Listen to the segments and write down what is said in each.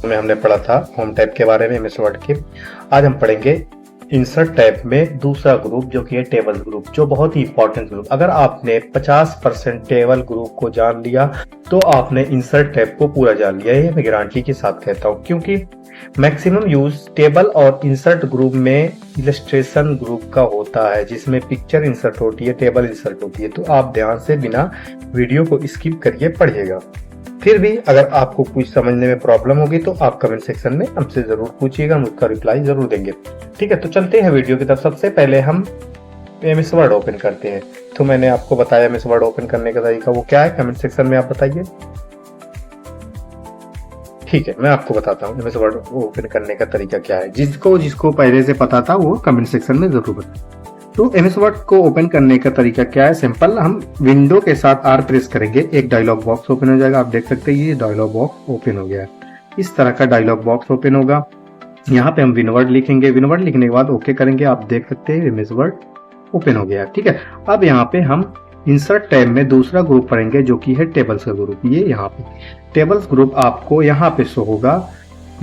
में हमने पढ़ा था होम टैब के बारे में एमएस वर्ड के। आज हम पढ़ेंगे इंसर्ट टैब में दूसरा ग्रुप जो कि है टेबल ग्रुप, जो बहुत ही इंपॉर्टेंट ग्रुप। अगर आपने 50% टेबल ग्रुप को जान लिया तो आपने इंसर्ट टैब को पूरा जान लिया। ये मैं गारंटी के साथ कहता हूँ, क्योंकि मैक्सिमम यूज टेबल और इंसर्ट ग्रुप में इलस्ट्रेशन ग्रुप का होता है, जिसमें पिक्चर इंसर्ट होती है, टेबल इंसर्ट होती है। तो आप ध्यान से बिना वीडियो को स्किप करिए पढ़िएगा। फिर भी अगर आपको कुछ समझने में प्रॉब्लम होगी तो आप कमेंट सेक्शन में हमसे जरूर पूछिएगा, हम उसका रिप्लाई जरूर देंगे। ठीक है, तो चलते हैं वीडियो की तरफ। सबसे पहले हम एमएस वर्ड ओपन करते हैं। तो मैंने आपको बताया एमएस वर्ड ओपन करने का तरीका वो क्या है, कमेंट सेक्शन में आप बताइए। ठीक है, मैं आपको बताता हूँ एमएस वर्ड ओपन करने का तरीका क्या है। जिसको पहले से पता था वो कमेंट सेक्शन में जरूर बताए। तो एमएस वर्ड को ओपन करने का तरीका क्या है, सिंपल। हम विंडो के साथ आर प्रेस करेंगे, एक डायलॉग बॉक्स ओपन हो जाएगा। आप देख सकते हैं ये डायलॉग बॉक्स ओपन हो गया है। इस तरह का डायलॉग बॉक्स ओपन होगा। यहाँ पे हम विनवर्ड लिखेंगे, विनवर्ड लिखने के बाद ओके करेंगे। आप देख सकते हैं एमएस वर्ड ओपन हो गया। ठीक है, अब यहाँ पे हम इंसर्ट टैब में दूसरा ग्रुप पढ़ेंगे जो कि है टेबल्स का ग्रुप। ये यहाँ पे टेबल्स ग्रुप आपको यहाँ पे शो होगा।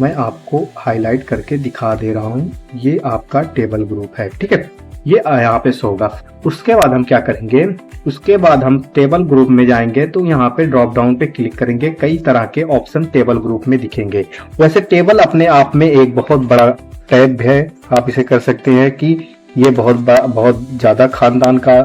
मैं आपको हाईलाइट करके दिखा दे रहा हूँ, ये आपका टेबल ग्रुप है। ठीक है, ये यहाँ पे शो होगा। उसके बाद हम क्या करेंगे, उसके बाद हम टेबल ग्रुप में जाएंगे तो यहाँ पे ड्रॉप डाउन पे क्लिक करेंगे। कई तरह के ऑप्शन टेबल ग्रुप में दिखेंगे। वैसे टेबल अपने आप में एक बहुत बड़ा टैब है, आप इसे कर सकते हैं कि ये बहुत ज्यादा खानदान का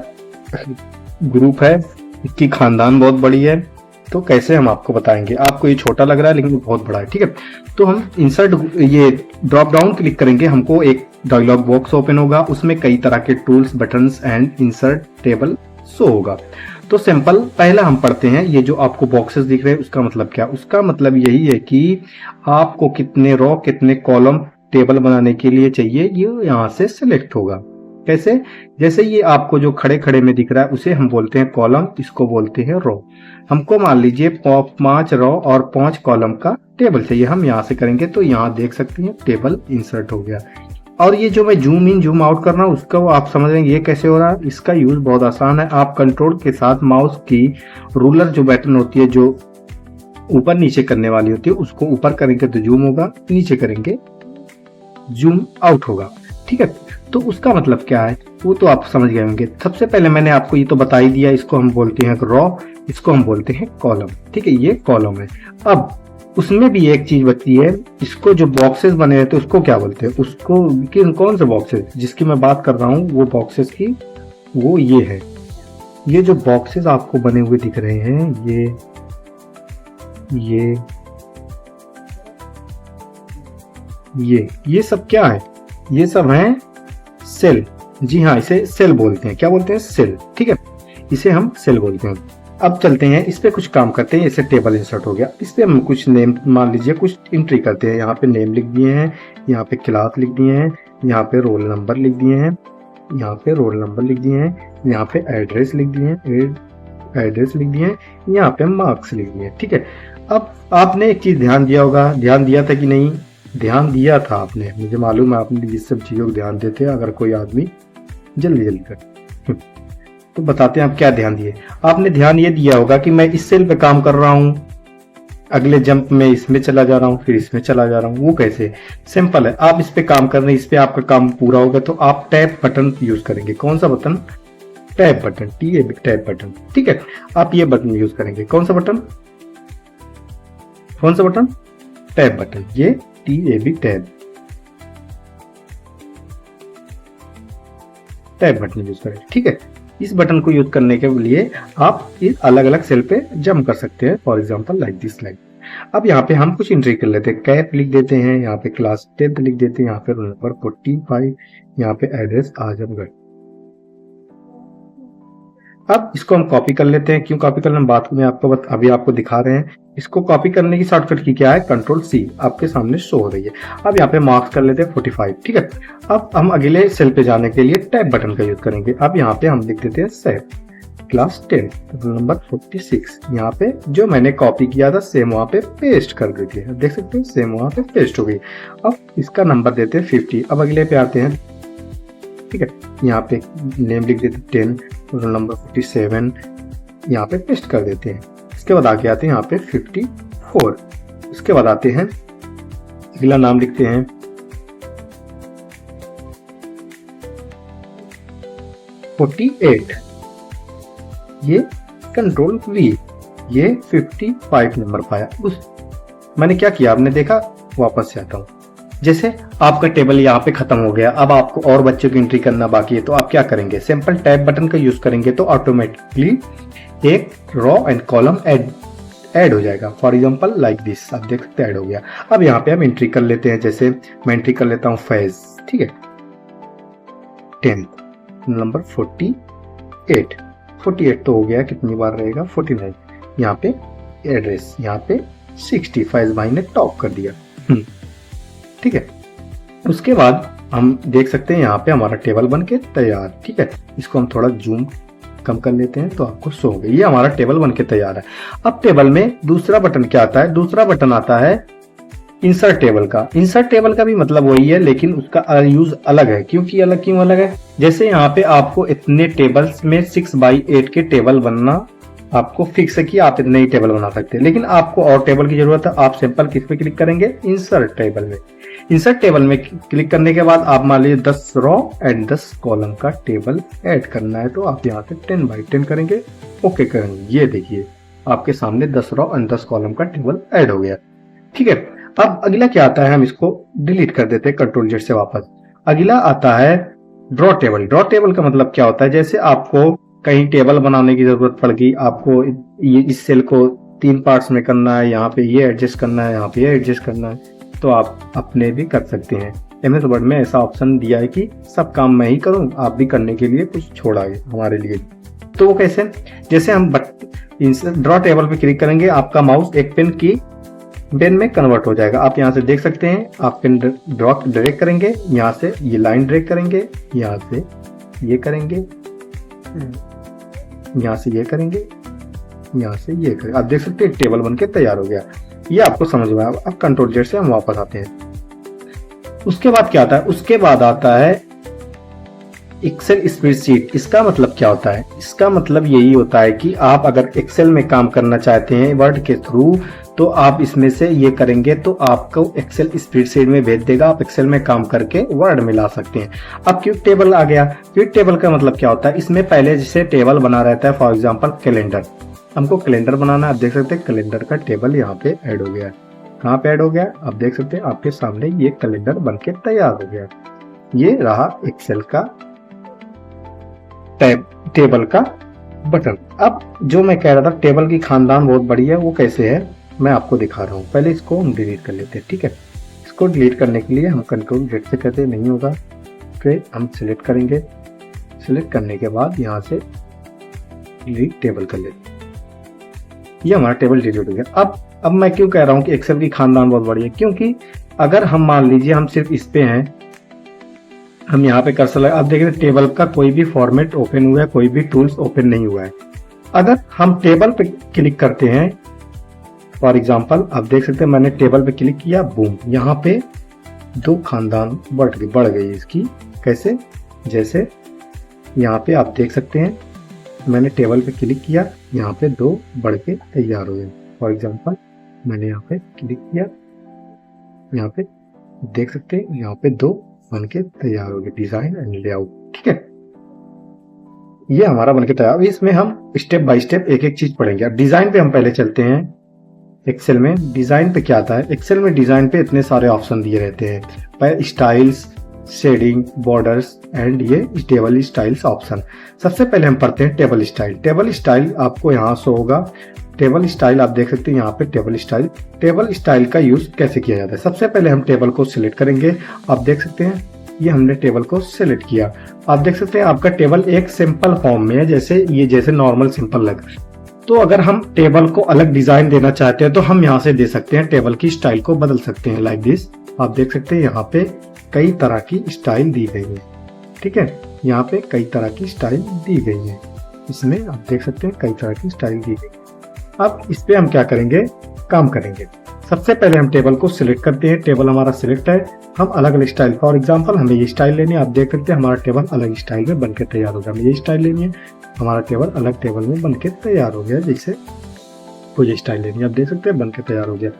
ग्रुप है, इसकी खानदान बहुत बड़ी है। तो कैसे हम आपको बताएंगे, आपको ये छोटा लग रहा है लेकिन बहुत बड़ा है। ठीक है, तो हम इंसर्ट ये ड्रॉप डाउन क्लिक करेंगे, हमको एक डायलॉग बॉक्स ओपन होगा। उसमें कई तरह के tools, buttons and insert table show होगा। तो सिंपल पहला हम पढ़ते हैं। ये जो आपको बॉक्सेस दिख रहे हैं उसका मतलब क्या, उसका मतलब यही है कि आपको कितने रो कितने कॉलम टेबल बनाने के लिए चाहिए, ये यहाँ से सिलेक्ट होगा। कैसे, जैसे ये आपको जो खड़े खड़े में दिख रहा है उसे हम बोलते हैं कॉलम, इसको बोलते हैं रो। हमको मान लीजिए 5 रो और 5 कॉलम का टेबल चाहिए, हम यहाँ से करेंगे तो यहाँ देख सकते हैं टेबल इंसर्ट हो गया। और ये जो मैं जूम इन जूम आउट कर रहा हूँ उसका वो आप समझ रहे हैं ये कैसे हो रहा है। इसका यूज बहुत आसान है। आप कंट्रोल के साथ माउस की रूलर जो बटन होती है, जो ऊपर नीचे करने वाली होती है, उसको ऊपर करेंगे तो जूम होगा, नीचे करेंगे जूम आउट होगा। ठीक है, तो उसका मतलब क्या है वो तो आप समझ गए होंगे। सबसे पहले मैंने आपको ये तो बता ही दिया, इसको हम बोलते हैं रॉ, इसको हम बोलते हैं कॉलम। ठीक है, ये कॉलम है। अब उसमें भी एक चीज बची है, इसको जो बॉक्सेस बने रहते हैं उसको क्या बोलते हैं, उसको कौन से बॉक्सेस जिसकी मैं बात कर रहा हूँ वो बॉक्सेस की वो ये है। ये जो बॉक्सेस आपको बने हुए दिख रहे हैं, ये सब क्या है, ये सब हैं सेल। जी हाँ, इसे सेल बोलते हैं। क्या बोलते हैं, सेल। ठीक है, इसे हम सेल बोलते हैं। अब चलते हैं इस पे कुछ काम करते हैं। इसे टेबल इंसर्ट हो गया, इस पे हम कुछ नेम मान लीजिए कुछ एंट्री करते हैं। यहाँ पे नेम लिख दिए हैं, यहाँ पे क्लास लिख दिए हैं, यहाँ पे रोल नंबर लिख दिए हैं, यहाँ पे रोल नंबर लिख दिए हैं, यहाँ पे एड्रेस लिख दिए हैं, यहाँ पे मार्क्स लिख दिए हैं। ठीक है, अब आपने एक चीज ध्यान दिया होगा, ध्यान दिया था कि नहीं, ध्यान दिया था आपने, मुझे मालूम है आपने इस सब चीजों को ध्यान देते हैं अगर कोई आदमी जल्दी कर। तो बताते हैं आप क्या ध्यान दिए। आपने ध्यान ये दिया होगा कि मैं इस सेल पे काम कर रहा हूं, अगले जंप में इसमें चला जा रहा हूं, फिर इसमें चला जा रहा हूं। वो कैसे, सिंपल है। आप इस पे काम कर रहे हैं, इस पे आपका काम पूरा होगा तो आप टैब बटन यूज करेंगे। कौन सा button, tab button, tab button. ठीक है, आप ये बटन यूज करेंगे। कौन सा बटन, टैब बटन, ये टैब बटन यूज करें। ठीक है, इस बटन को यूज करने के लिए आप इस अलग अलग सेल पे जंप कर सकते हैं, for example like this line. अब यहाँ पे हम कुछ एंट्री कर लेते हैं, कैप लिख देते हैं, यहाँ पे क्लास 10th लिख देते हैं, यहाँ पे रोल नंबर 45, यहाँ पे एड्रेस आजमगढ़। अब इसको हम कॉपी कर लेते हैं। क्यों कॉपी करना, बात में अभी आपको दिखा रहे हैं। इसको कॉपी करने की शॉर्टकट की क्या है, कंट्रोल सी आपके सामने शो हो रही है। अब यहाँ पे मार्क्स कर लेते हैं 45। ठीक है, अब हम अगले सेल पे जाने के लिए टैब बटन का यूज करेंगे। अब यहाँ पे हम लिख देते हैं सेव क्लास 10 रोल नंबर 46। यहाँ पे जो मैंने कॉपी किया था सेम वहाँ पे पेस्ट कर देते हैं। देख सकते हैं सेम वहाँ पे पेस्ट हो गई। अब इसका नंबर देते हैं 50। अब अगले पे आते हैं। ठीक है, यहाँ पे नेम लिख देते हैं 10 रोल नंबर 47, यहाँ पे पेस्ट कर देते हैं। इसके बाद आगे आते हैं यहाँ पे 54। इसके बाद आते हैं अगला नाम लिखते हैं 48, ये कंट्रोल वी, ये 55 नंबर पाया। उस मैंने क्या किया आपने देखा, वापस से आता हूं। जैसे आपका टेबल यहाँ पे खत्म हो गया, अब आपको और बच्चों की एंट्री करना बाकी है, तो आप क्या करेंगे, सिंपल टैब बटन का यूज करेंगे तो ऑटोमेटिकली एक रॉ एंड कॉलम ऐड हो जाएगा। फॉर एग्जांपल लाइक दिस, आप देख सकते हैं ऐड हो गया। अब यहाँ पे हम एंट्री कर लेते हैं, जैसे मैं एंट्री कर लेता हूँ फैज, ठीक है, 10 नंबर 48, 48 तो हो गया, कितनी बार रहेगा 49। यहाँ पे एड्रेस, यहाँ पे 60, फैज भाई ने टॉप कर दिया, ठीक है। उसके बाद हम देख सकते हैं यहाँ पे हमारा टेबल बन के तैयार, ठीक है। इसको हम थोड़ा जूम कम कर लेते हैं तो आपको शो हो गया, ये हमारा टेबल बन के तैयार है। अब टेबल में दूसरा बटन क्या आता है, दूसरा बटन आता है इंसर्ट टेबल का। इंसर्ट टेबल का भी मतलब वही है, लेकिन उसका यूज अलग है। क्योंकि अलग क्यों अलग है, जैसे यहाँ पे आपको इतने टेबल्स में 6x8 के टेबल बनना आपको फिक्स है कि आप इतने ही टेबल बना सकते हैं, लेकिन आपको और टेबल की जरूरत है। आप सिंपल किस पे क्लिक करेंगे, इंसर्ट टेबल में। इंसर्ट टेबल में क्लिक करने के बाद आप मान लीजिए 10 रॉ एंड 10 कॉलम का टेबल ऐड करना है, तो आप यहाँ से 10x10 करेंगे, ओके करेंगे। ये देखिए आपके सामने 10 रॉ एंड 10 कॉलम का टेबल ऐड हो गया, ठीक है। अब अगला क्या आता है, हम इसको डिलीट कर देते हैं कंट्रोल जेड से वापस। अगला आता है ड्रॉ टेबल। ड्रॉ टेबल का मतलब क्या होता है, जैसे आपको कहीं टेबल बनाने की जरूरत पड़ गई, आपको ये इस सेल को 3 पार्ट्स में करना है, यहाँ पे ये एडजस्ट करना है, यहाँ पे ये एडजस्ट करना है, तो आप अपने भी कर सकते हैं। एमएस वर्ड में ऐसा ऑप्शन दिया है कि सब काम मैं ही करूं, आप भी करने के लिए कुछ छोड़ा है हमारे लिए। तो वो कैसे, जैसे हम ड्रॉ टेबल पे क्लिक करेंगे, आपका माउस एक पेन में कन्वर्ट हो जाएगा। आप यहाँ से देख सकते हैं, आप पेन ड्रॉ ड्रैग करेंगे, यहाँ से ये लाइन ड्रैग करेंगे, यहाँ से ये करेंगे, यहाँ से ये करेंगे, यहाँ से ये करेंगे। आप देख सकते हैं टेबल बन के तैयार हो गया। ये आपको समझ में आया। अब कंट्रोल जेड से हम वापस आते हैं। उसके बाद क्या आता है, उसके बाद आता है एक्सेल स्प्रेडशीट। इसका मतलब क्या होता है, इसका मतलब यही होता है कि आप अगर एक्सेल में काम करना चाहते हैं वर्ड के थ्रू, तो आप इसमें से ये करेंगे तो आपको एक्सेल स्प्रेडशीट में भेज देगा। आप एक्सेल में काम करके वर्ड में ला सकते हैं। अब क्विक टेबल आ गया। क्विक टेबल का मतलब क्या होता है, इसमें पहले जैसे टेबल बना रहता है, फॉर एग्जाम्पल कैलेंडर, हमको कैलेंडर बनाना है। आप देख सकते हैं कैलेंडर का टेबल यहाँ पे ऐड हो गया। कहाँ पे ऐड हो गया, आप देख सकते हैं आपके सामने ये कैलेंडर बन के तैयार हो गया। ये रहा एक्सेल का टेबल का बटन। अब जो मैं कह रहा था टेबल की खानदान बहुत बड़ी है, वो कैसे है मैं आपको दिखा रहा हूँ। पहले इसको हम डिलीट कर लेते हैं, ठीक है। इसको डिलीट करने के लिए हम कंट्रोल जेड से कहते नहीं होगा, फिर हम सिलेक्ट करेंगे। सिलेक्ट करने के बाद यहाँ से डिलीट टेबल कर लेते हैं। ये हमारा टेबल डिलीट हो गया। अब मैं क्यों कह रहा हूँ कि एक्सेल की खानदान बहुत बड़ी है, क्योंकि अगर हम मान लीजिए हम सिर्फ इस पे हैं, हम यहाँ पे कर्सर लगा, आप देख रहे हैं टेबल का कोई भी फॉर्मेट ओपन हुआ है, कोई भी टूल्स ओपन नहीं हुआ है। अगर हम टेबल पे क्लिक करते हैं, फॉर एग्जांपल आप देख सकते हैं मैंने टेबल पे क्लिक किया, बूम, यहाँ पे 2 खानदान बढ़ गई इसकी। कैसे, जैसे यहाँ पे आप देख सकते हैं मैंने टेबल पे क्लिक किया, यहाँ पे 2 बढ़ के तैयार हो गए। फॉर एग्जांपल मैंने यहाँ पे क्लिक किया, यहाँ पे देख सकते हैं यहाँ पे 2 बन के तैयार हो गए, डिजाइन एंड लेआउट, ठीक है। ये हमारा बन के तैयार। इसमें हम स्टेप बाय स्टेप एक एक चीज पढ़ेंगे। अब डिजाइन पे हम पहले चलते हैं। एक्सेल में डिजाइन पे क्या आता है, एक्सेल में डिजाइन पे इतने सारे ऑप्शन दिए रहते हैं, पर स्टाइल्स, शेडिंग, बॉर्डर्स एंड ये टेबल स्टाइल्स ऑप्शन। सबसे पहले हम पढ़ते हैं टेबल स्टाइल। टेबल स्टाइल आपको यहाँ शो होगा। टेबल स्टाइल आप देख सकते हैं यहाँ पे टेबल स्टाइल। टेबल स्टाइल का यूज कैसे किया जाता है, सबसे पहले हम टेबल को सिलेक्ट करेंगे। आप देख सकते हैं ये हमने टेबल को सिलेक्ट किया। आप देख सकते हैं आपका टेबल एक सिंपल फॉर्म में है, जैसे नॉर्मल सिंपल लग। तो अगर हम टेबल को अलग डिजाइन देना चाहते हैं तो हम यहाँ से दे सकते हैं, टेबल की स्टाइल को बदल सकते हैं लाइक दिस। आप देख सकते हैं यहाँ पे कई तरह की स्टाइल दी गई है, ठीक है। यहाँ पे कई तरह की स्टाइल दी गई है, इसमें आप देख सकते हैं कई तरह की स्टाइल दी गई। अब इस पे हम क्या करेंगे, काम करेंगे। सबसे पहले हम टेबल को सिलेक्ट करते हैं। टेबल हमारा सिलेक्ट है, हम अलग अलग स्टाइल, फॉर एग्जांपल हमें ये स्टाइल लेनी है। आप देख सकते हैं हमारा टेबल अलग स्टाइल में बनके तैयार हो गया। हमें ये स्टाइल लेनी है, हमारा टेबल अलग टेबल में बनके तैयार हो गया। जैसे कोई स्टाइल लेनी है, आप देख सकते हैं बनके तैयार हो गया।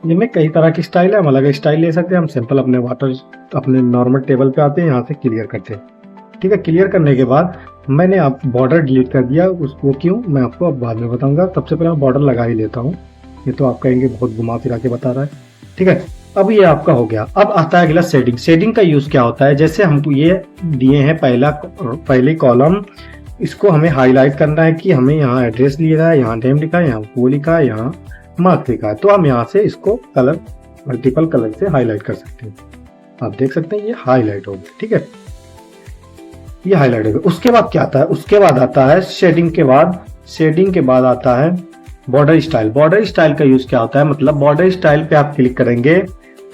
ये में कई तरह की स्टाइल है, हम अलग स्टाइल ले सकते हैं। हम सिंपल अपने नॉर्मल टेबल पे आते हैं, यहाँ से क्लियर करते हैं। ठीक है, क्लियर करने के बाद मैंने आप बॉर्डर डिलीट कर दिया, उसको क्यों मैं आपको अब बाद में बताऊंगा। सबसे पहले मैं बॉर्डर लगा ही लेता हूँ। ये तो आप कहेंगे बहुत घुमा फिरा के बता रहा है। ठीक है, अब ये आपका हो गया। अब आता है अगला शेडिंग। शेडिंग का यूज क्या होता है, जैसे हमको ये दिए हैं पहले कॉलम, इसको हमें हाईलाइट करना है कि हमें यहाँ एड्रेस लिखा है, यहाँ नेम लिखा है, यहाँ वो लिखा है, यहाँ मार्क लिखा है। तो हम यहाँ से इसको कलर मल्टीपल कलर से हाईलाइट कर सकते हैं। आप देख सकते हैं ये हाईलाइट हो गया। ठीक है, ये हाईलाइट हो गया। उसके बाद क्या आता है, उसके बाद आता है शेडिंग के बाद आता है बॉर्डर स्टाइल। बॉर्डर स्टाइल का यूज क्या होता है, मतलब बॉर्डर स्टाइल पे आप क्लिक करेंगे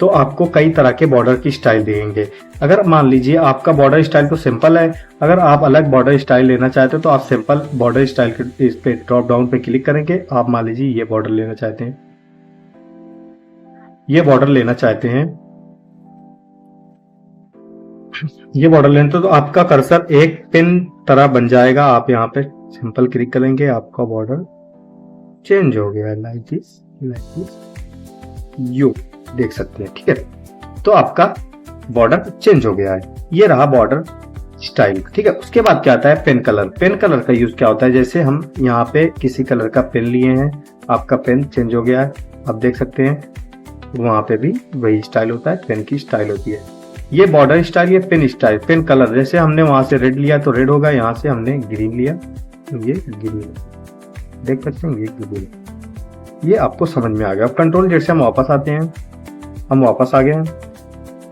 तो आपको कई तरह के बॉर्डर की स्टाइल देंगे। अगर मान लीजिए आपका बॉर्डर स्टाइल तो सिंपल है, अगर आप अलग बॉर्डर स्टाइल लेना चाहते हो तो आप सिंपल बॉर्डर स्टाइल के इस पे ड्रॉप डाउन पे क्लिक करेंगे। आप मान लीजिए ये बॉर्डर लेना चाहते हैं, ये बॉर्डर लेना तो आपका कर्सर एक पिन तरह बन जाएगा। आप यहाँ पे सिंपल क्लिक करेंगे, आपका बॉर्डर चेंज हो गया, लाइक दिस यू देख सकते हैं। ठीक है, तो आपका बॉर्डर चेंज हो गया है। ये रहा बॉर्डर स्टाइल। ठीक है, उसके बाद क्या आता है पेन कलर। पेन कलर का यूज क्या होता है, जैसे हम यहाँ पे किसी कलर का पेन लिए हैं, आपका पेन चेंज हो गया है, आप देख सकते हैं। वहां पे भी वही स्टाइल होता है, पेन की स्टाइल होती है। ये बॉर्डर स्टाइल, ये पेन स्टाइल। पेन कलर जैसे हमने वहां से रेड लिया तो रेड होगा, यहाँ से हमने ग्रीन लिया तो ये ग्रीन, देख सकते हैं ये ग्रीन। ये आपको समझ में आ गया। अब कंट्रोल जेड से हम वापस आते हैं, हम वापस आ गए हैं।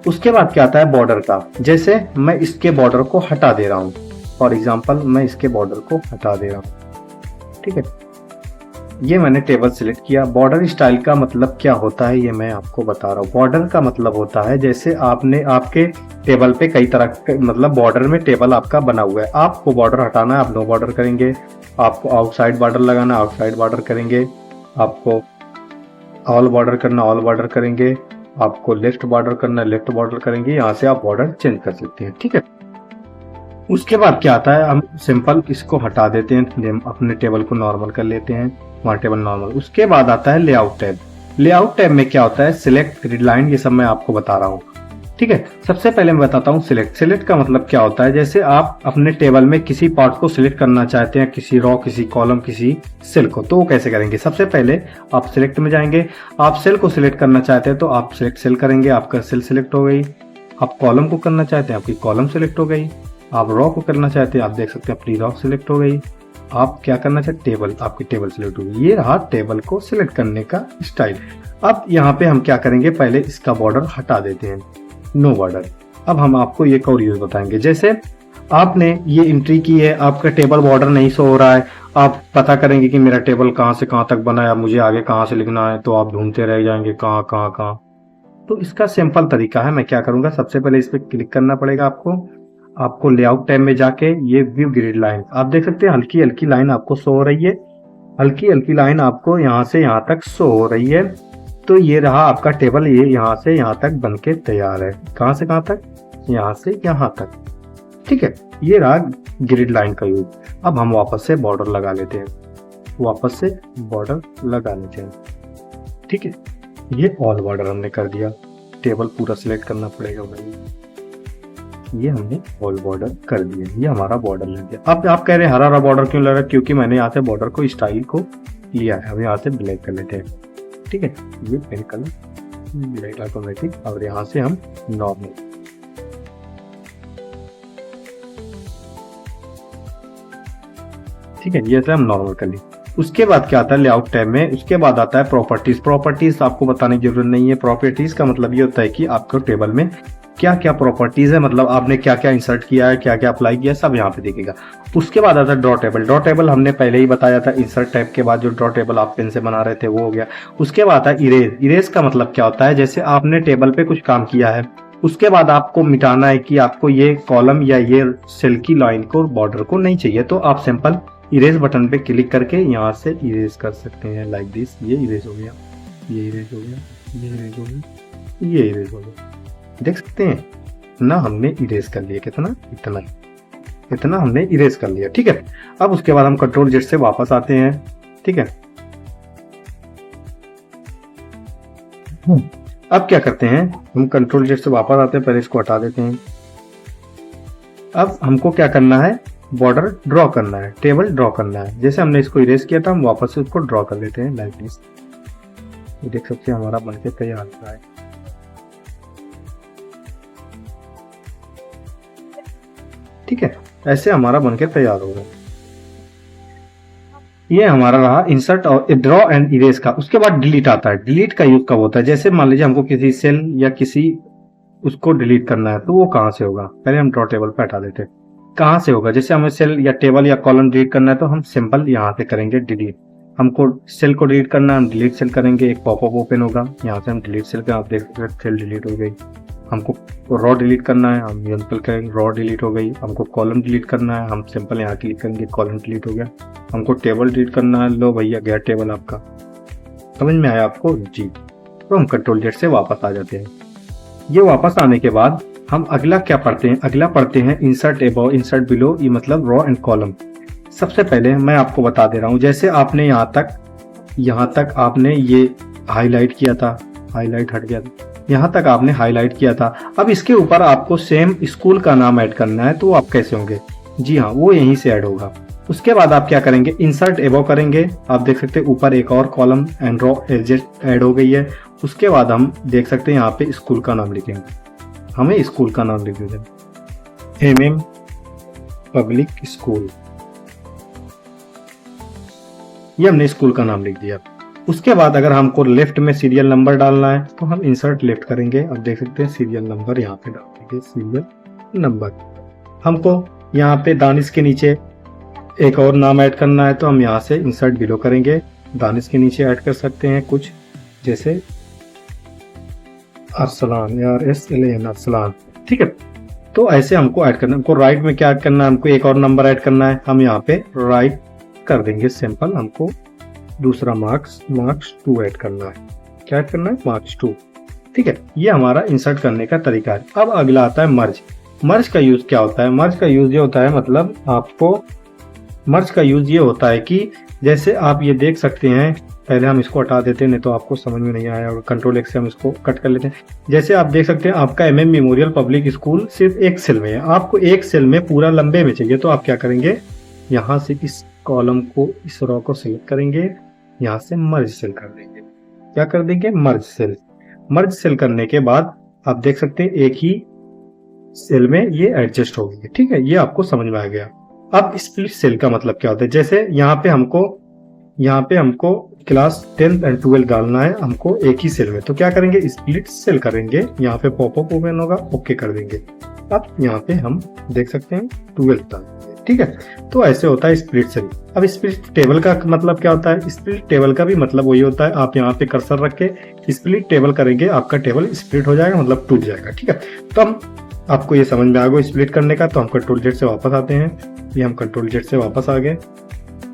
उसके बाद क्या आता है बॉर्डर का। जैसे मैं इसके बॉर्डर को हटा दे रहा हूँ, फॉर एग्जांपल मैं इसके बॉर्डर को हटा दे रहा हूँ। ठीक है, ये मैंने टेबल सिलेक्ट किया। बॉर्डर स्टाइल का मतलब क्या होता है ये मैं आपको बता रहा हूँ। बॉर्डर का मतलब होता है जैसे आपके टेबल पे कई तरह का, मतलब बॉर्डर में टेबल आपका बना हुआ है, आपको बॉर्डर हटाना है आप नो बॉर्डर करेंगे, आपको आउटसाइड बॉर्डर लगाना है आउटसाइड बॉर्डर करेंगे, आपको ऑल बॉर्डर करना ऑल बॉर्डर करेंगे, आपको लेफ्ट बॉर्डर करना लेफ्ट बॉर्डर करेंगे। यहाँ से आप बॉर्डर चेंज कर सकते हैं। ठीक है, उसके बाद क्या आता है, हम सिंपल इसको हटा देते हैं, अपने टेबल को नॉर्मल कर लेते हैं, वहाँ टेबल नॉर्मल। उसके बाद आता है लेआउट टैब। लेआउट टैब में क्या होता है, सिलेक्ट, ग्रिड लाइन, ये सब मैं आपको बता रहा हूँ। ठीक है, सबसे पहले मैं बताता हूँ सिलेक्ट। सिलेक्ट का मतलब क्या होता है, जैसे आप अपने टेबल में किसी पार्ट को सिलेक्ट करना चाहते हैं, किसी रो, किसी कॉलम, किसी सेल को, तो वो कैसे करेंगे। सबसे पहले आप सिलेक्ट में जाएंगे, आप सेल को सिलेक्ट करना चाहते हैं तो आप सिलेक्ट सेल करेंगे, आपका सेल सिलेक्ट हो गई। आप कॉलम को करना चाहते हैं, आपकी कॉलम सिलेक्ट हो गई। आप रॉ को करना चाहते हैं, आप देख सकते हैं अपनी रॉ सिलेक्ट हो गई। आप क्या करना चाहते, टेबल, आपकी टेबल सिलेक्ट हो गई। ये रहा टेबल को सिलेक्ट करने का स्टाइल। अब यहाँ पे हम क्या करेंगे, पहले इसका बॉर्डर हटा देते हैं, नो बॉर्डर। अब हम आपको ये और यूज बताएंगे। जैसे आपने ये एंट्री की है, आपका टेबल बॉर्डर नहीं शो हो रहा है, आप पता करेंगे कि मेरा टेबल कहाँ से कहाँ तक बना है, मुझे आगे कहाँ से लिखना है, तो आप ढूंढते रह जाएंगे कहाँ कहाँ कहाँ। तो इसका सिंपल तरीका है, मैं क्या करूंगा, सबसे पहले इस पर क्लिक करना पड़ेगा आपको लेआउट टैब में जाके ये व्यू ग्रिड लाइन, आप देख सकते हैं हल्की हल्की लाइन आपको शो हो रही है, हल्की हल्की लाइन आपको यहाँ से यहाँ तक शो हो रही है। तो ये रहा आपका टेबल, ये यहाँ से यहाँ तक बनके तैयार है। कहाँ से कहाँ तक, यहाँ से यहाँ तक। ठीक है, ये रहा ग्रिड लाइन का यूज। अब हम वापस से बॉर्डर लगा लेते हैं, वापस से बॉर्डर लगा लेते हैं। ठीक है, ये ऑल बॉर्डर हमने कर दिया, टेबल पूरा सिलेक्ट करना पड़ेगा भाई। ये हमने ऑल बॉर्डर कर दिया, ये हमारा बॉर्डर लग गया। अब आप कह रहे हैं हरा हरा बॉर्डर क्यों लग रहा है, क्योंकि मैंने यहाँ से बॉर्डर को स्टाइल को लिया है। हम यहाँ से ब्लैक कर लेते हैं। ठीक है, ये पेन कलर ब्लैक ऑटोमेटिक, और यहाँ से हम नॉर्मल। ठीक है, ये हम नॉर्मल कर ली। उसके बाद क्या आता है लेआउट टैब में, उसके बाद आता है प्रॉपर्टीज। प्रॉपर्टीज आपको बताने की जरूरत नहीं है। प्रॉपर्टीज का मतलब ये होता है कि आपको टेबल में क्या क्या प्रॉपर्टीज है, मतलब आपने क्या क्या इंसर्ट किया है, क्या क्या अप्लाई किया है, सब यहाँ पे देखेगा। उसके बाद आता है ड्रॉ टेबल। ड्रॉ टेबल हमने पहले ही बताया था, इंसर्ट टैब के बाद जो ड्रॉ टेबल आप पेन से बना रहे थे वो हो गया। उसके बाद आता है इरेज। इरेज का मतलब क्या होता है, जैसे आपने टेबल पे कुछ काम किया है, उसके बाद आपको मिटाना है कि आपको ये कॉलम या ये सेल की लाइन को, बॉर्डर को नहीं चाहिए, तो आप सिंपल इरेज बटन पे क्लिक करके यहाँ से इरेज कर सकते हैं, लाइक दिस। ये इरेज हो गया, ये इरेज हो गया, ये इरेज हो गया, ये इरेज हो गया। देख सकते हैं ना, हमने इरेज कर लिया। कितना, इतना हमने इरेज कर लिया। ठीक है, अब उसके बाद हम कंट्रोल जेड से वापस आते हैं। ठीक है, अब क्या करते हैं, हम कंट्रोल जेड से वापस आते हैं, पहले इसको हटा देते हैं। अब हमको क्या करना है, बॉर्डर ड्रॉ करना है, टेबल ड्रॉ करना है। जैसे हमने इसको इरेज किया था, हम वापस से उसको ड्रॉ कर लेते हैं लाइक दिस। ये देख सकते हैं हमारा बनके तैयार हो रहा है। ठीक है, ऐसे हमारा बनके तैयार हो रहा है। ये हमारा रहा इंसर्ट और ड्रॉ एंड इरेज का। उसके बाद डिलीट आता है। डिलीट का यूज कब होता है, जैसे मान लीजिए हमको किसी सेल या किसी उसको डिलीट करना है, तो वो कहाँ से होगा, पहले हम ड्रॉ टेबल पे हटा देते हैं। कहाँ से होगा, जैसे हमें सेल या टेबल या कॉलम डिलीट करना है तो हम सिंपल यहाँ से करेंगे डिलीट। हमको सेल को डिलीट करना है, हम डिलीट सेल करेंगे, एक पॉपअप ओपन होगा, यहाँ से हम डिलीट सेल का, आप देख सकते हैं सेल डिलीट हो गई। हमको रॉ डिलीट करना है, हम सिंपल करेंगे रॉ डिलीट हो गई। हमको कॉलम डिलीट करना है, हम सिंपल यहाँ क्लिक करेंगे, कॉलम डिलीट हो गया। हमको टेबल डिलीट करना है, लो भैया गया टेबल आपका। समझ में आया आपको जी। तो हम कंट्रोल जेड से वापस आ जाते हैं। ये वापस आने के बाद हम अगला क्या पढ़ते हैं, अगला पढ़ते हैं इंसर्ट एबव इंसर्ट बिलो, ये मतलब रॉ एंड कॉलम। सबसे पहले मैं आपको बता दे रहा हूँ, जैसे आपने यहाँ तक आपने ये हाईलाइट किया था, हाईलाइट हट गया था, यहाँ तक आपने हाईलाइट किया था। अब इसके ऊपर आपको सेम स्कूल का नाम ऐड करना है, तो आप कैसे होंगे, जी हाँ वो यहीं से ऐड होगा। उसके बाद आप क्या करेंगे, इंसर्ट एबव करेंगे, आप देख सकते हैं ऊपर एक और column and raw adjust add हो गई है। उसके बाद हम देख सकते हैं यहाँ पे स्कूल का नाम लिखेंगे, हमें स्कूल का नाम लिख दीजिए, MM पब्लिक स्कूल, ये हमने स्कूल का नाम लिख दिया। उसके बाद अगर हमको लेफ्ट में सीरियल नंबर डालना है तो हम इंसर्ट लेफ्ट करेंगे, अब देख सकते हैं सीरियल नंबर यहाँ पे डाल देंगे, सीरियल नंबर। हमको यहाँ पे दानिश के नीचे एक और नाम ऐड करना है, तो हम यहाँ से इंसर्ट बिलो करेंगे, दानिश के नीचे ऐड कर सकते हैं कुछ, जैसे अरसलान, ARSLAN अरसलान। ठीक है, तो ऐसे हमको ऐड करना है। हमको राइट में क्या ऐड करना है, हमको एक और नंबर ऐड करना है, हम यहाँ पे राइट कर देंगे सिंपल। हमको दूसरा मार्क्स 2 ऐड करना है, क्या ऐड करना है, मार्क्स 2। ठीक है, ये हमारा इंसर्ट करने का तरीका है। अब अगला आता है मर्ज। मर्ज का यूज क्या होता है, मर्ज का यूज ये होता है, मतलब आपको मर्ज का यूज ये होता है कि जैसे आप ये देख सकते हैं, पहले हम इसको हटा देते हैं नहीं तो आपको समझ में नहीं आया, और कंट्रोल X से हम इसको कट कर लेते हैं। जैसे आप देख सकते हैं आपका MM मेमोरियल पब्लिक स्कूल सिर्फ एक सेल में है, आपको एक सेल में पूरा लंबे में चाहिए, तो आप क्या करेंगे, यहाँ से इस कॉलम को, इस रॉ को सिलेक्ट करेंगे, यहाँ से मर्ज सेल कर देंगे। क्या कर देंगे, मर्ज सेल। मर्ज सेल करने के बाद आप देख सकते हैं एक ही सेल में ये एडजस्ट हो गई। ठीक है, ये आपको समझ में आ गया। अब स्प्लिट सेल का मतलब क्या होता है, जैसे यहाँ पे हमको क्लास 10th एंड 12th डालना है, हमको एक ही सेल में, तो क्या करेंगे, स्प्लिट सेल करेंगे, यहाँ पे पॉपअप ओपन होगा, ओके कर देंगे। अब यहाँ पे हम देख सकते हैं 12th डाल देंगे। ठीक है, तो ऐसे होता है स्प्लिट सेल। अब स्प्लिट टेबल का मतलब क्या होता है, स्प्लिट टेबल का भी मतलब वही होता है, आप यहाँ पे कर्सर रख के स्प्लिट टेबल करेंगे, आपका टेबल स्प्लिट हो जाएगा, मतलब टूट जाएगा। ठीक है, तो हम आपको ये समझ में आ गया स्प्लिट करने का, तो हम कंट्रोल जेड से वापस आते हैं, ये हम कंट्रोल जेड से वापस आ गए।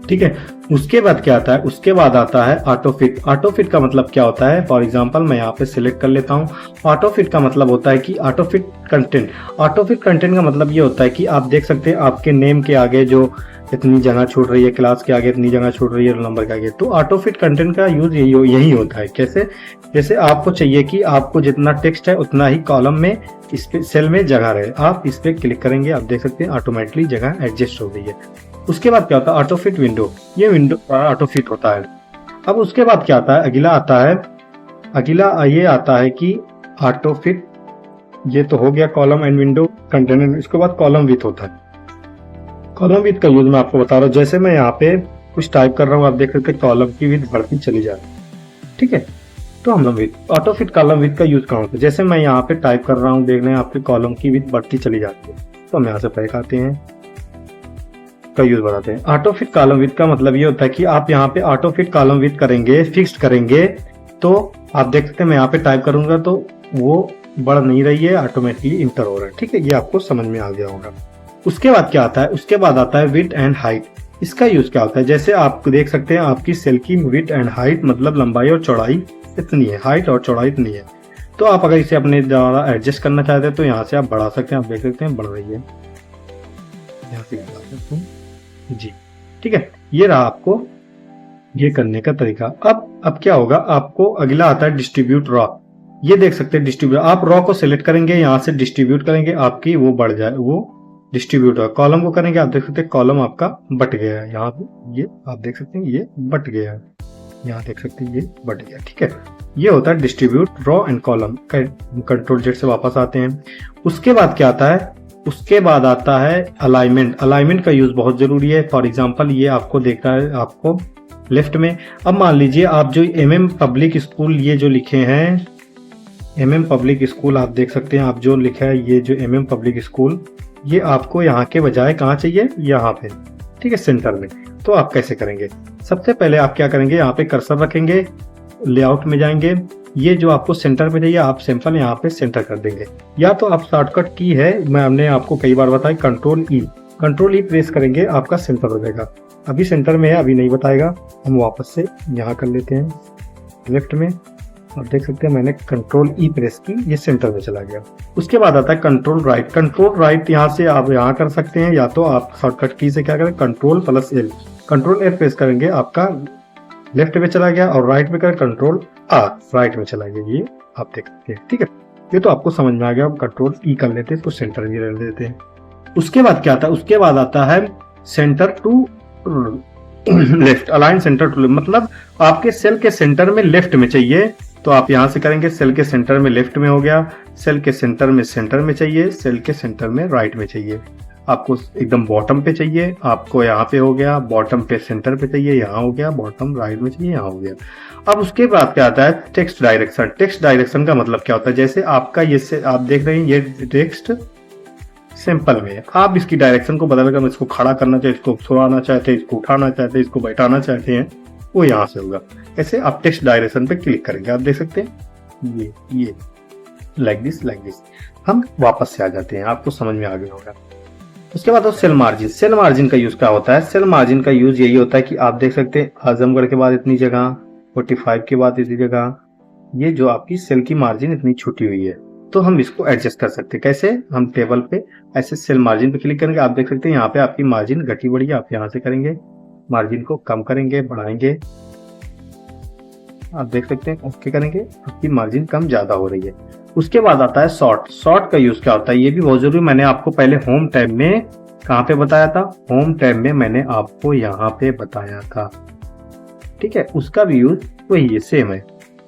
ठीक है, उसके बाद क्या आता है, उसके बाद आता है ऑटोफिट। ऑटोफिट का मतलब क्या होता है, फॉर एग्जांपल मैं यहाँ पे सिलेक्ट कर लेता हूँ। ऑटोफिट का मतलब होता है कि ऑटोफिट कंटेंट। ऑटोफिट कंटेंट का मतलब ये होता है कि आप देख सकते हैं आपके नेम के आगे जो इतनी जगह छोड़ रही है, क्लास के आगे इतनी जगह छोड़ रही है, रोल नंबर के आगे, तो ऑटोफिट कंटेंट का यूज यही होता है। कैसे, जैसे आपको चाहिए कि आपको जितना टेक्स्ट है उतना ही कॉलम में, इस पे सेल में जगह रहे, आप इस पे क्लिक करेंगे, आप देख सकते हैं ऑटोमेटिकली जगह एडजस्ट हो गई है। उसके बाद क्या होता है, ऑटोफिट विंडो, ये विंडो ऑटोफिट होता है। अब उसके बाद क्या आता है, अगला ये आता है कि ऑटोफिट, ये तो हो गया कॉलम एंड विंडो कंटेनर। इसके बाद कॉलम विथ होता है। कॉलम विथ का यूज मैं आपको बता रहा हूँ, जैसे मैं यहाँ पे कुछ टाइप कर रहा हूँ, आप देख सकते हैं कॉलम की विथ बढ़ती चली जा रही है। ठीक है, तो हम विथ ऑटोफिट कॉलम विथ का यूज कहाँ होता है, जैसे मैं यहाँ पे टाइप कर रहा हूँ, देख रहे हैं आपके कॉलम की विथ बढ़ती चली जाती है, तो हम यहाँ से पैक आते हैं, का यूज बताते हैं। ऑटोफिट कॉलम विथ का मतलब ये होता है कि आप यहाँ पे ऑटोफिट कॉलम विथ करेंगे, फिक्स्ड करेंगे, तो आप देख सकते हैं मैं यहाँ पे टाइप करूंगा तो वो बढ़ नहीं रही है, ऑटोमेटिकली इंटर हो रहा है। ठीक है, ये आपको समझ में आ गया होगा। उसके बाद क्या आता है, उसके बाद आता है विड्थ एंड हाइट। इसका यूज क्या होता है, जैसे आप देख सकते हैं आपकी सेल की विड्थ एंड हाइट मतलब लंबाई और चौड़ाई इतनी है, हाइट और चौड़ाई इतनी है, तो आप अगर इसे अपने द्वारा एडजस्ट करना चाहते हैं तो यहाँ से आप बढ़ा सकते हैं, आप देख सकते हैं बढ़ रही है, यहाँ से बढ़ा सकते हैं जी। ठीक है, ये रहा आपको ये करने का तरीका। अब क्या होगा, आपको अगला आता है डिस्ट्रीब्यूट रॉ। ये देख सकते हैं डिस्ट्रीब्यूट, आप रॉ को सिलेक्ट करेंगे, यहाँ से डिस्ट्रीब्यूट करेंगे, आपकी वो बढ़ जाए, वो डिस्ट्रीब्यूट होगा। कॉलम को करेंगे, आप देख सकते हैं कॉलम आपका बट गया है, यहाँ पे ये आप देख सकते हैं ये बट गया है, यहाँ देख सकते हैं ये बट गया। ठीक है, ये होता है distribute raw and column. Control Z से वापस आते हैं। उसके बाद क्या आता है, उसके बाद आता है अलाइनमेंट। अलाइनमेंट का यूज बहुत जरूरी है। फॉर एग्जांपल ये आपको देखना है आपको लेफ्ट में। अब मान लीजिए आप जो एमएम पब्लिक स्कूल ये जो लिखे हैं, एमएम पब्लिक स्कूल आप देख सकते हैं, आप जो लिखा है ये जो एमएम पब्लिक स्कूल, ये आपको यहाँ के बजाय कहाँ चाहिए, यहाँ पे, ठीक है, सेंटर में। तो आप कैसे करेंगे, सबसे पहले आप क्या करेंगे, यहाँ पे कर्सर रखेंगे, लेआउट में जाएंगे, ये जो आपको सेंटर पे चाहिए आप सिंपल यहाँ पे सेंटर कर देंगे। या तो आप शॉर्टकट की है, हमने आपको कई बार बताया, कंट्रोल ई प्रेस करेंगे, आपका सेंटर हो जाएगा। अभी सेंटर में है, अभी नहीं बताएगा, हम वापस से यहाँ कर लेते हैं लेफ्ट में। आप देख सकते हैं मैंने कंट्रोल ई प्रेस की, ये सेंटर में चला गया। उसके बाद आता है कंट्रोल राइट। कंट्रोल राइट यहाँ से आप यहाँ कर सकते हैं, या तो आप शॉर्टकट की से क्या करें, control plus L, control L press करेंगे, आपका लेफ्ट में चला गया, और राइट में करें कंट्रोल आर, राइट में चला गया, ये आप देख सकते हैं। ठीक है, ये तो आपको समझ में आ गया। कंट्रोल ई कर लेते हैं, इसको सेंटर भी रख देते हैं। उसके बाद क्या आता है, उसके बाद आता है centre to left, align centre to, मतलब आपके सेल के सेंटर में लेफ्ट में चाहिए, तो आप यहां से करेंगे, सेल के सेंटर में लेफ्ट में हो गया, सेल के सेंटर में चाहिए, सेल के सेंटर में राइट में चाहिए, आपको एकदम बॉटम पे चाहिए, आपको यहाँ पे हो गया, बॉटम पे सेंटर पे चाहिए, यहाँ हो गया, बॉटम राइट में चाहिए, यहाँ हो गया। अब उसके बाद क्या आता है, टेक्स्ट डायरेक्शन। टेक्स्ट डायरेक्शन का मतलब क्या होता है, जैसे आपका ये से आप देख रहे हैं ये टेक्स्ट सिंपल में, आप इसकी डायरेक्शन को बदल कर इसको खड़ा करना चाहते, इसको छुड़ाना चाहते हैं, इसको उठाना चाहते हैं, इसको बैठाना चाहते हैं, वो यहाँ से होगा। ऐसे आप टेक्स्ट डायरेक्शन पे क्लिक करेंगे, आप देख सकते हैं ये लाइक दिस। हम वापस से आ जाते हैं, आपको समझ में आ गया होगा। उसके बाद सेल मार्जिन। सेल मार्जिन का यूज क्या होता है, सेल मार्जिन का यूज यही होता है कि आप देख सकते हैं आजमगढ़ के बाद इतनी जगह, 45 के बाद इतनी जगह, ये जो आपकी सेल की मार्जिन इतनी छुटी हुई है, तो हम इसको एडजस्ट कर सकते हैं। कैसे, हम टेबल पे ऐसे सेल मार्जिन पे क्लिक करेंगे, आप देख सकते हैं यहाँ पे आपकी मार्जिन घटी बढ़ी है, आप यहाँ से करेंगे, मार्जिन को कम करेंगे, बढ़ाएंगे, आप देख सकते हैं ओके करेंगे, आपकी मार्जिन कम ज्यादा हो रही है। उसके बाद आता है सॉर्ट। सॉर्ट का यूज क्या होता है, ये भी बहुत जरूरी, मैंने आपको पहले होम टैब में कहाँ पे बताया था, होम टैब में मैंने आपको यहाँ पे बताया था। ठीक है, उसका भी यूज वही है, सेम है।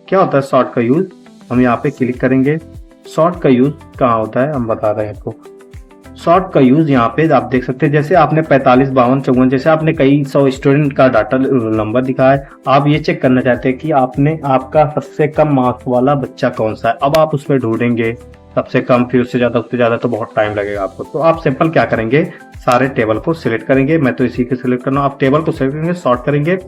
क्या होता है सॉर्ट का यूज, हम यहाँ पे क्लिक करेंगे, सॉर्ट का यूज कहाँ होता है हम बता रहे हैं आपको। सॉर्ट का यूज यहाँ पे आप देख सकते हैं, जैसे आपने 45, 52, 54, जैसे आपने कई 100 स्टूडेंट का डाटा नंबर दिखा है, आप ये चेक करना चाहते हैं कि आपका सबसे कम मार्क्स वाला बच्चा कौन सा है। अब आप उसमें ढूंढेंगे सबसे कम, फिर उससे ज्यादा, तो बहुत टाइम लगेगा आपको। तो आप सिंपल क्या करेंगे, सारे टेबल को सिलेक्ट करेंगे, मैं तो इसी को सिलेक्ट करना हूँ। आप टेबल को सिलेक्ट करेंगे, सॉर्ट करेंगे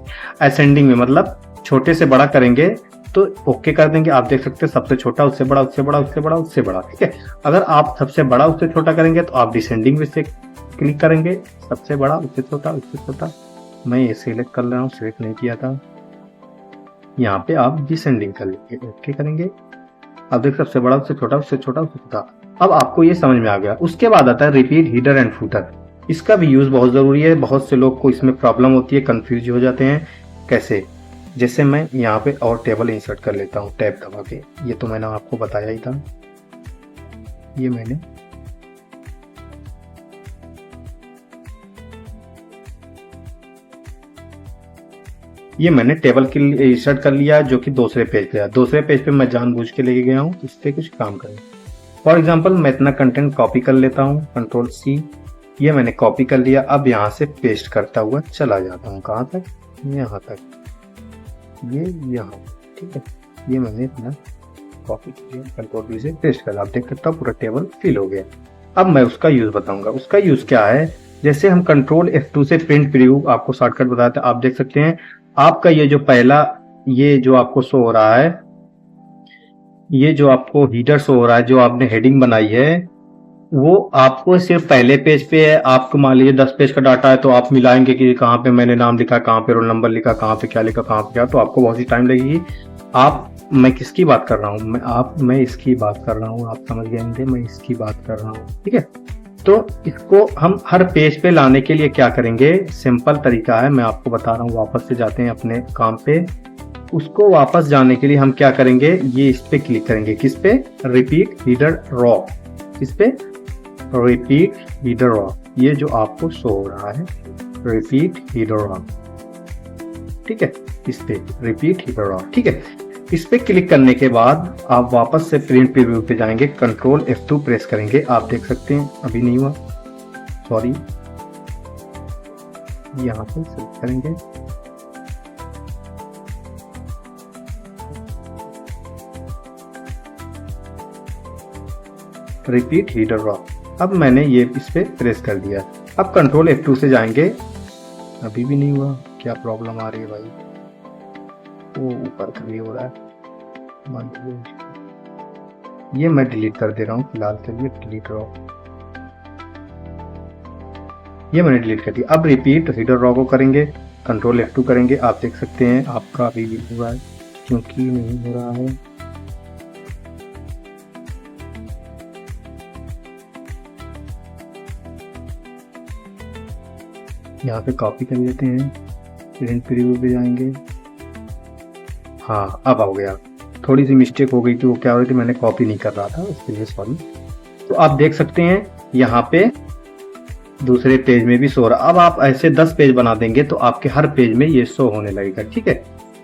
असेंडिंग में, मतलब छोटे से बड़ा करेंगे, तो ओके कर देंगे। आप देख सकते हैं सबसे छोटा, उससे बड़ा, उससे बड़ा, उससे बड़ा, उससे बड़ा। ठीक है, अगर आप सबसे बड़ा उससे छोटा करेंगे तो आप डिसेंडिंग में से क्लिक करेंगे, सबसे बड़ा उससे छोटा, उससे छोटा। मैं ये सिलेक्ट कर रहा हूँ, सिलेक्ट नहीं किया था, यहाँ पे आप डिसेंडिंग कर लेंगे, ओके करेंगे, आप देख सबसे बड़ा उससे छोटा, उससे छोटा, उससे छोटा। अब आपको ये समझ में आ गया। उसके बाद आता है रिपीट हीडर एंड फूटर। इसका भी यूज बहुत जरूरी है, बहुत से लोग को इसमें प्रॉब्लम होती है, कंफ्यूज हो जाते हैं। कैसे, जैसे मैं यहाँ पे और टेबल इंसर्ट कर लेता हूँ टैब दबा के, ये तो मैंने आपको बताया ही था, ये मैंने टेबल के लिए इंसर्ट कर लिया, जो कि दूसरे पेज पे है। दूसरे पेज पे मैं जानबूझ के लेके गया हूँ, इस पे कुछ काम करें। फॉर एग्जांपल मैं इतना कंटेंट कॉपी कर लेता हूँ, कंट्रोल सी, ये मैंने कॉपी कर लिया। अब यहाँ से पेस्ट करता हुआ चला जाता हूँ, कहाँ तक, यहाँ तक, ये यहाँ। ठीक है, ये मैंने इतना कॉपी किया, कंट्रोल वी से पेस्ट कर, आप देख सकते हो पूरा टेबल फिल हो गया। अब मैं उसका यूज बताऊंगा। उसका यूज क्या है, जैसे हम कंट्रोल F2 से प्रिंट प्रीव्यू आपको शॉर्टकट बताया था, आप देख सकते हैं आपका ये जो पहला, ये जो आपको शो हो रहा है, ये जो आपको हीडर शो हो रहा है, जो आपने हेडिंग बनाई है, वो आपको सिर्फ पहले पेज पे है। आपको मान लीजिए 10 पेज का डाटा है, तो आप मिलाएंगे कि कहाँ पे मैंने नाम लिखा, कहाँ पे रोल नंबर लिखा, कहाँ पे क्या लिखा, कहाँ पे क्या, तो आपको बहुत ही टाइम लगेगी। मैं किसकी बात कर रहा हूँ, मैं इसकी बात कर रहा हूँ, आप समझ गए होंगे, मैं इसकी बात कर रहा हूँ। ठीक है, तो इसको हम हर पेज पे लाने के लिए क्या करेंगे, सिंपल तरीका है, मैं आपको बता रहा हूँ। वापस से जाते हैं अपने काम पे, उसको वापस जाने के लिए हम क्या करेंगे, ये इस पे क्लिक करेंगे, किस पे, रिपीट हीडर रॉ, किस पे, रिपीट हीडर रॉ, ये जो आपको शो हो रहा है रिपीट हीडर रॉ, ठीक है, इस पे रिपीट हीडर रॉ, ठीक है। इस पे क्लिक करने के बाद आप वापस से प्रिंट प्रीव्यू पे जाएंगे, कंट्रोल F2 प्रेस करेंगे, आप देख सकते हैं अभी नहीं हुआ, सॉरी, यहाँ पे सेलेक्ट करेंगे, रिपीट हीडर रॉ। अब मैंने ये इस पे प्रेस कर दिया। अब कंट्रोल F2 से जाएंगे, अभी भी नहीं हुआ, क्या प्रॉब्लम आ रही है भाई, वो ऊपर कभी हो रहा है, ये मैं डिलीट कर दे रहा हूँ फिलहाल के लिए, डिलीट रॉ, ये मैंने डिलीट कर दिया। अब रिपीट हीडर रॉ को करेंगे, कंट्रोल F2 करेंगे, आप देख सकते हैं आपका अभी भी हुआ है, क्योंकि नहीं हो रहा है, यहाँ पे कॉपी कर लेते हैं, प्रिंट प्रीव्यू पे जाएंगे, हाँ अब हो गया, थोड़ी सी मिस्टेक हो गई थी, वो क्या हो रही थी, मैंने कॉपी नहीं कर रहा था, उसके लिए सॉरी। तो आप देख सकते हैं यहाँ पे दूसरे पेज में भी शो रहा। अब आप ऐसे 10 पेज बना देंगे तो आपके हर पेज में ये शो होने लगेगा, ठीक है।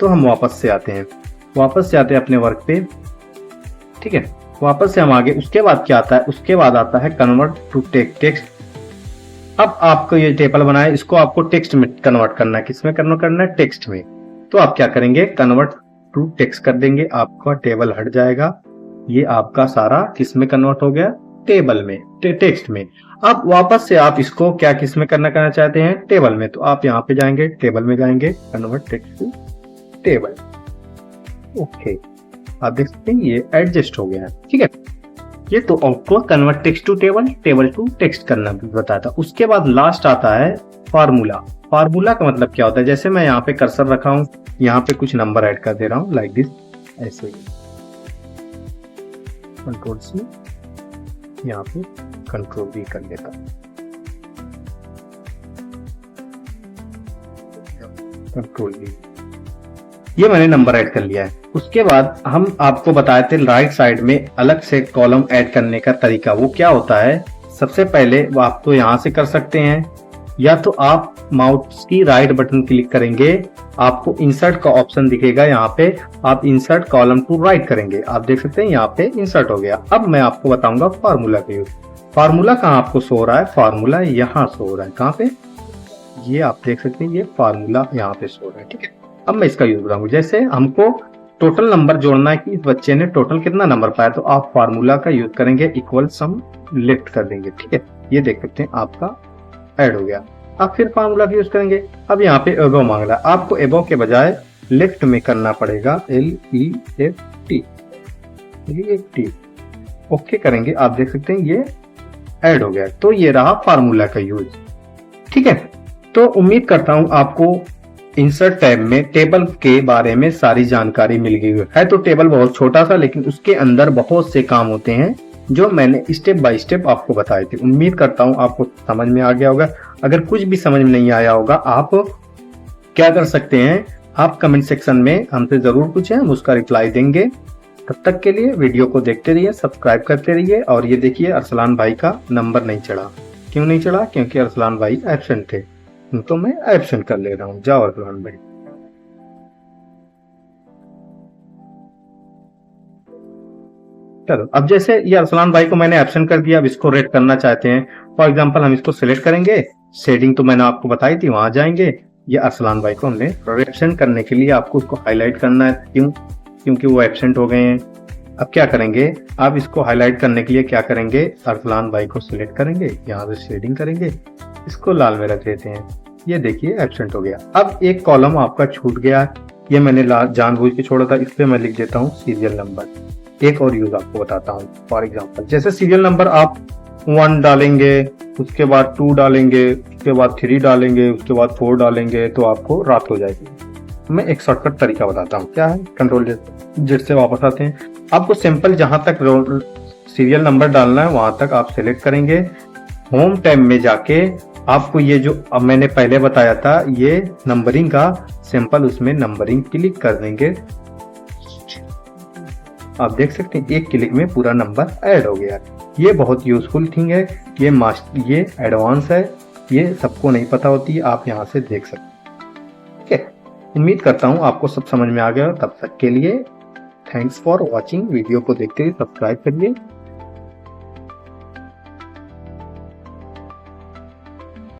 तो हम वापस से आते हैं, वापस से आते हैं अपने वर्क पे, ठीक है, वापस से हम आगे, उसके बाद क्या आता है, उसके बाद आता है कन्वर्ट टू टेक्स्ट। अब आपको ये टेबल बनाया, इसको आपको टेक्स्ट में कन्वर्ट करना है, किसमें कन्वर्ट करना है, टेक्स्ट में। तो आप क्या करेंगे, कन्वर्ट टू टेक्स्ट कर देंगे, आपका टेबल हट जाएगा, ये आपका सारा किसमें कन्वर्ट हो गया, टेबल में, टेक्स्ट में। अब वापस से आप इसको क्या किसमें करना चाहते हैं, टेबल में। तो आप यहाँ पे जाएंगे, टेबल में जाएंगे, convert text to table, okay, आप देख सकते हैं ये एडजस्ट हो गया है, ठीक है। ये तो आपको convert text to table, table to text करना भी बताता। उसके बाद लास्ट आता है फार्मूला। फार्मूला का मतलब क्या होता है, जैसे मैं यहाँ पे कर्सर रखा हूँ, यहाँ पे कुछ नंबर ऐड कर दे रहा हूँ, लाइक दिस, ऐसे कंट्रोल C, यहाँ पे कंट्रोल V कर लेता हूँ, कंट्रोल V, ये मैंने नंबर ऐड कर लिया है। उसके बाद हम आपको बताए थे राइट साइड में अलग से कॉलम ऐड करने का तरीका, वो क्या होता है, सबसे पहले वो आप तो यहाँ से कर सकते हैं, या तो आप माउस की राइट बटन क्लिक करेंगे, आपको इंसर्ट का ऑप्शन दिखेगा, यहाँ पे आप इंसर्ट कॉलम टू राइट करेंगे, आप देख सकते हैं यहाँ पे इंसर्ट हो गया। अब मैं आपको बताऊंगा फार्मूला का यूज। फार्मूला कहाँ आपको शो हो रहा है, फार्मूला यहाँ शो हो रहा है, कहाँ पे, ये आप देख सकते हैं, ये फार्मूला यहाँ पे शो हो रहा है, ठीक है। अब मैं इसका यूज बताऊंगा, जैसे हमको टोटल नंबर जोड़ना है कि इस बच्चे ने टोटल कितना नंबर पाया, तो आप फार्मूला का यूज करेंगे, इक्वल सम लेफ्ट कर देंगे, ठीक है, ये देख सकते हैं आपका ऐड हो गया। अब फिर फार्मूला का यूज करेंगे, अब यहाँ पे एबो मांग रहा है, आपको एबो के बजाय लेफ्ट में करना पड़ेगा, LEFT, ओके करेंगे, आप देख सकते हैं ये ऐड हो गया। तो ये रहा फार्मूला का यूज, ठीक है। तो उम्मीद करता हूं आपको इंसर्ट टैब में टेबल के बारे में सारी जानकारी मिल गई है। तो टेबल बहुत छोटा सा, लेकिन उसके अंदर बहुत से काम होते हैं जो मैंने स्टेप बाय स्टेप आपको बताए थे। उम्मीद करता हूं आपको समझ में आ गया होगा। अगर कुछ भी समझ में नहीं आया होगा, आप क्या कर सकते हैं, आप कमेंट सेक्शन में हमसे जरूर पूछें, हम उसका रिप्लाई देंगे। तब तक के लिए वीडियो को देखते रहिए, सब्सक्राइब करते रहिए। और ये देखिए अरसलान भाई का नंबर नहीं चढ़ा, क्यों नहीं चढ़ा, क्योंकि अरसलान भाई एब्सेंट थे, तो मैं एब्सेंट कर ले रहा हूँ। जाओ अरसलान भाई। चलो, अब जैसे ये अरसलान भाई को मैंने एब्सेंट कर दिया, अब इसको रेड करना चाहते हैं। फॉर एग्जांपल हम इसको सिलेक्ट करेंगे, शेडिंग तो मैंने आपको बताई थी, वहां जाएंगे। ये अरसलान भाई को हमने एब्सेंट करने के लिए आपको इसको हाईलाइट करना है, क्यों, क्योंकि वो एब्सेंट हो गए हैं। अब क्या करेंगे, आप इसको हाईलाइट करने के लिए क्या करेंगे, अरसलान भाई को सिलेक्ट करेंगे, यहाँ से शेडिंग करेंगे, इसको लाल में रख देते हैं। ये देखिए एब्सेंट हो गया। अब एक कॉलम आपका छूट गया है, ये मैंने जानबूझ के छोड़ा था, इस पे मैं लिख देता हूँ सीरियल नंबर। एक और यूज आपको बताता हूँ, फॉर एग्जांपल जैसे सीरियल नंबर आप 1 डालेंगे, उसके बाद 2 डालेंगे, उसके बाद 3 डालेंगे, उसके बाद 4 डालेंगे, तो आपको रात हो जाएगी। मैं एक शॉर्टकट तरीका बताता हूँ, क्या है, कंट्रोल जेड से वापस आते हैं। आपको सिंपल जहां तक सीरियल नंबर डालना है वहां तक आप सिलेक्ट करेंगे, होम टैब में जाके आपको ये जो अब मैंने पहले बताया था, ये नंबरिंग का सिंपल, उसमें नंबरिंग क्लिक कर देंगे। आप देख सकते हैं एक क्लिक में पूरा नंबर ऐड हो गया। ये बहुत यूजफुल थिंग है, ये एडवांस है, ये सबको नहीं पता होती, आप यहाँ से देख सकते हैं। ठीक है, उम्मीद करता हूँ आपको सब समझ में आ गया। तब तक के लिए थैंक्स फॉर वॉचिंग। वीडियो को देखते हुए सब्सक्राइब करिए।